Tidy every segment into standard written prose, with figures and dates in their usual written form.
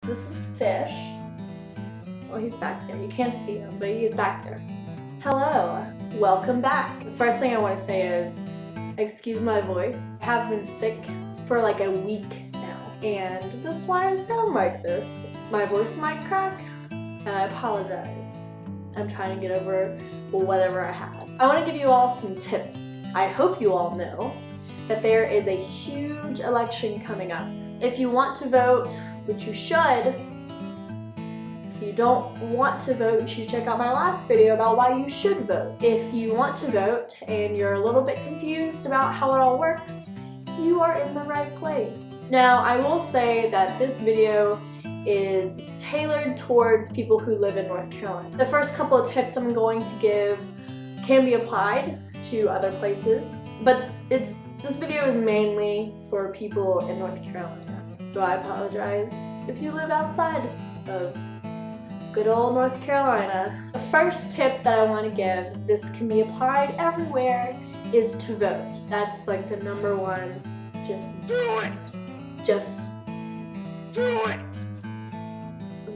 This is Fish. Oh, he's back there. You can't see him, but he's back there. Hello, welcome back. The first thing I want to say is, excuse my voice. I have been sick for like a week now, and this is why I sound like this. My voice might crack, and I apologize. I'm trying to get over whatever I had. I want to give you all some tips. I hope you all know that there is a huge election coming up. If you want to vote, which you should, if you don't want to vote, you should check out my last video about why you should vote. If you want to vote and you're a little bit confused about how it all works, you are in the right place. Now, I will say that this video is tailored towards people who live in North Carolina. The first couple of tips I'm going to give can be applied to other places, but this video is mainly for people in North Carolina. So I apologize if you live outside of good old North Carolina. The first tip that I want to give, this can be applied everywhere, is to vote. That's like the number one. Just do it. Just do it.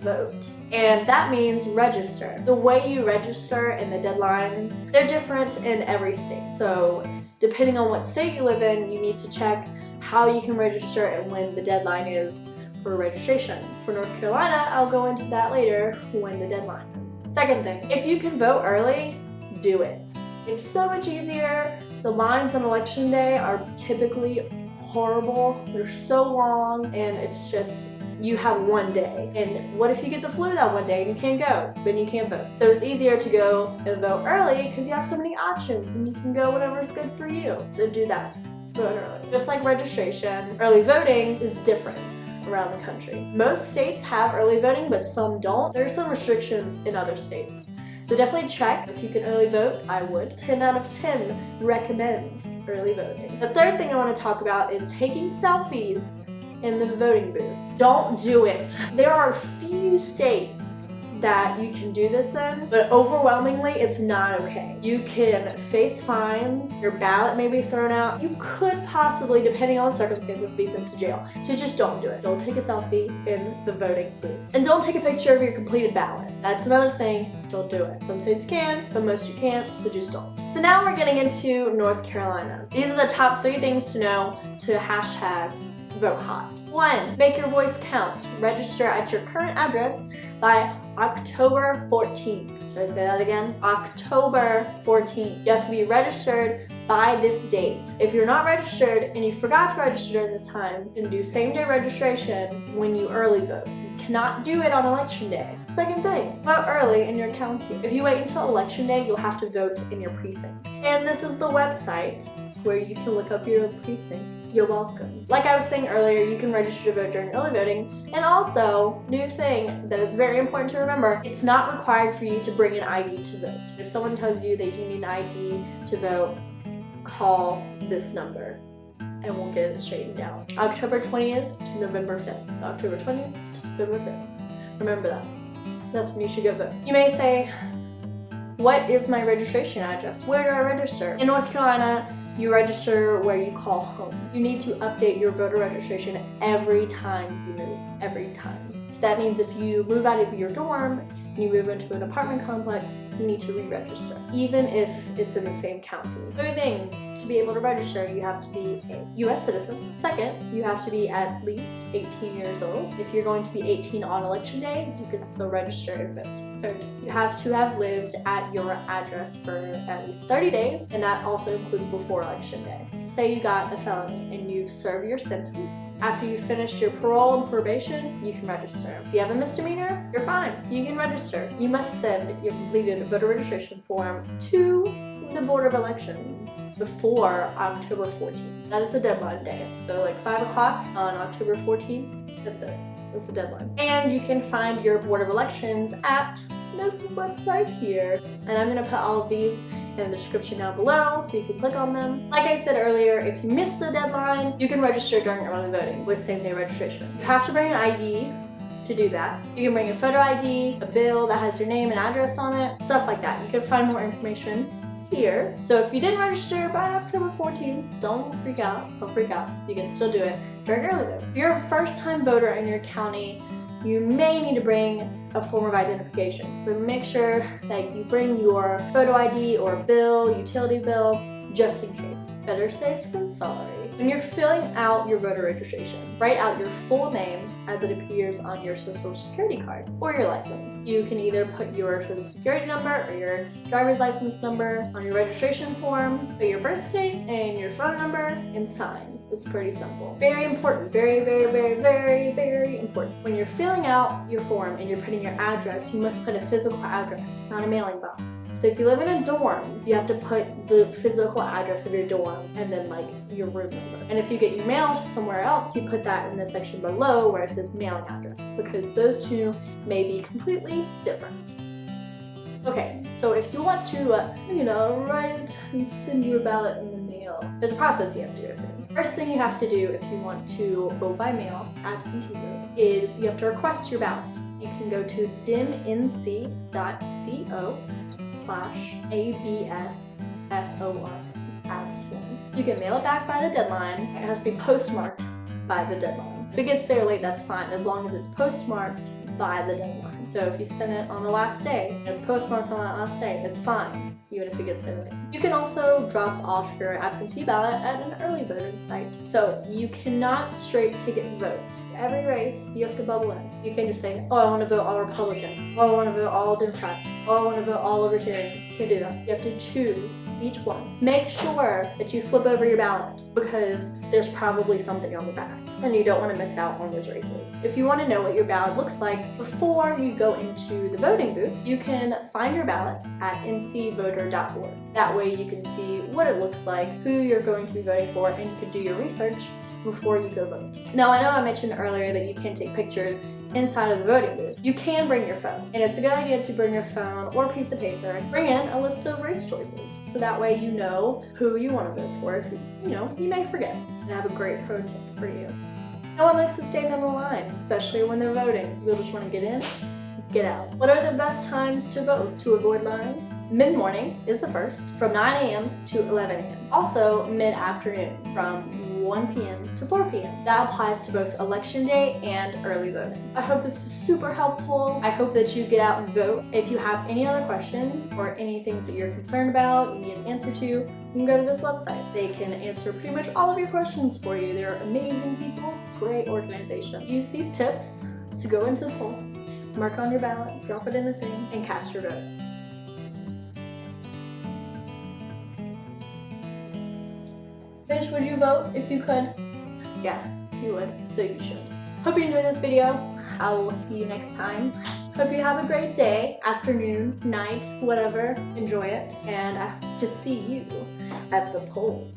Vote. And that means register. The way you register and the deadlines, they're different in every state. So depending on what state you live in, you need to check how you can register and when the deadline is for registration. For North Carolina, I'll go into that later when the deadline is. Second thing, if you can vote early, do it. It's so much easier. The lines on election day are typically horrible. They're so long, and it's just, you have one day. And what if you get the flu that one day and you can't go? Then you can't vote. So it's easier to go and vote early because you have so many options and you can go whatever's good for you. So do that. Vote early. Just like registration, early voting is different around the country. Most states have early voting, but some don't. There are some restrictions in other states. So definitely check. If you can early vote, I would. 10 out of 10 recommend early voting. The third thing I want to talk about is taking selfies in the voting booth. Don't do it. There are few states that you can do this in, but overwhelmingly it's not okay. You can face fines, your ballot may be thrown out, you could possibly, depending on the circumstances, be sent to jail. So just don't do it. Don't take a selfie in the voting booth. And don't take a picture of your completed ballot. That's another thing, don't do it. Some states can, but most you can't, so just don't. So now we're getting into North Carolina. These are the top 3 things to know to hashtag vote hot. 1, make your voice count. Register at your current address by October 14th. Should I say that again? October 14th. You have to be registered by this date. If you're not registered and you forgot to register during this time, you can do same-day registration when you early vote. You cannot do it on election day. Second thing, vote early in your county. If you wait until election day, you'll have to vote in your precinct. And this is the website where you can look up your precinct. You're welcome. Like I was saying earlier, you can register to vote during early voting. And also, new thing that is very important to remember, it's not required for you to bring an ID to vote. If someone tells you that you need an ID to vote, call this number and we'll get it straightened out. October 20th to November 5th. October 20th to November 5th. Remember that. That's when you should go vote. You may say, what is my registration address? Where do I register? In North Carolina, you register where you call home. You need to update your voter registration every time you move, every time. So that means if you move out of your dorm and you move into an apartment complex, you need to re-register, even if it's in the same county. 3 things to be able to register: you have to be a U.S. citizen. Second, you have to be at least 18 years old. If you're going to be 18 on election day, you can still register and vote. Third, you have to have lived at your address for at least 30 days, and that also includes before election day. Say you got a felony and you've served your sentence. After you've finished your parole and probation, you can register. If you have a misdemeanor, you're fine. You can register. You must send your completed voter registration form to the Board of Elections before October 14th. That is the deadline day. So like 5 o'clock on October 14th, that's it. That's the deadline. And you can find your Board of Elections at this website here. And I'm gonna put all of these in the description down below so you can click on them. Like I said earlier, if you missed the deadline, you can register during early voting with same-day registration. You have to bring an ID to do that. You can bring a photo ID, a bill that has your name and address on it, stuff like that. You can find more information here. So if you didn't register by October 14th, don't freak out. Don't freak out. You can still do it during early voting. If you're a first-time voter in your county, you may need to bring a form of identification. So make sure that you bring your photo ID or bill, utility bill, just in case. Better safe than sorry. When you're filling out your voter registration, write out your full name as it appears on your social security card or your license. You can either put your social security number or your driver's license number on your registration form, put your birth date and your phone number, and sign. It's pretty simple. Very important, very, very, very, very, very important. When you're filling out your form and you're putting your address, you must put a physical address, not a mailing box. So if you live in a dorm, you have to put the physical address of your dorm and then like your room number. And if you get your mail somewhere else, you put that in the section below where it says mailing address, because those two may be completely different. Okay, so if you want to, write and send your ballot in the mail, there's a process you have to go through. First thing you have to do if you want to vote by mail, absentee vote, is you have to request your ballot. You can go to dimnc.co/absfor, abs form. You can mail it back by the deadline. It has to be postmarked by the deadline. If it gets there late, that's fine, as long as it's postmarked by the deadline. So if you send it on the last day, and it's postmarked on that last day, it's fine, even if it gets there late. You can also drop off your absentee ballot at an early voting site. So you cannot straight ticket vote. Every race, you have to bubble in. You can't just say, oh, I want to vote all Republican, oh, I want to vote all Democrat, oh, I want to vote all Libertarian. You can't do that. You have to choose each one. Make sure that you flip over your ballot, because there's probably something on the back, and you don't want to miss out on those races. If you want to know what your ballot looks like before you go into the voting booth, you can find your ballot at ncvoter.org. That way you can see what it looks like, who you're going to be voting for, and you can do your research before you go vote. Now, I know I mentioned earlier that you can't take pictures inside of the voting booth. You can bring your phone, and it's a good idea to bring your phone or a piece of paper and bring in a list of race choices, so that way you know who you want to vote for, because you may forget. And I have a great pro tip for you. No one likes to stand on the line, especially when they're voting. You'll just want to get in, get out. What are the best times to vote to avoid lines? Mid-morning is the first, from 9 a.m. to 11 a.m. Also, mid-afternoon, from 1 p.m. to 4 p.m. That applies to both election day and early voting. I hope this is super helpful. I hope that you get out and vote. If you have any other questions or any things that you're concerned about, you need an answer to, you can go to this website. They can answer pretty much all of your questions for you. They're amazing people, great organization. Use these tips to go into the poll, mark on your ballot, drop it in the thing, and cast your vote. Fish, would you vote if you could? Yeah, you would, so you should. Hope you enjoyed this video. I will see you next time. Hope you have a great day, afternoon, night, whatever. Enjoy it, and I hope to see you at the polls.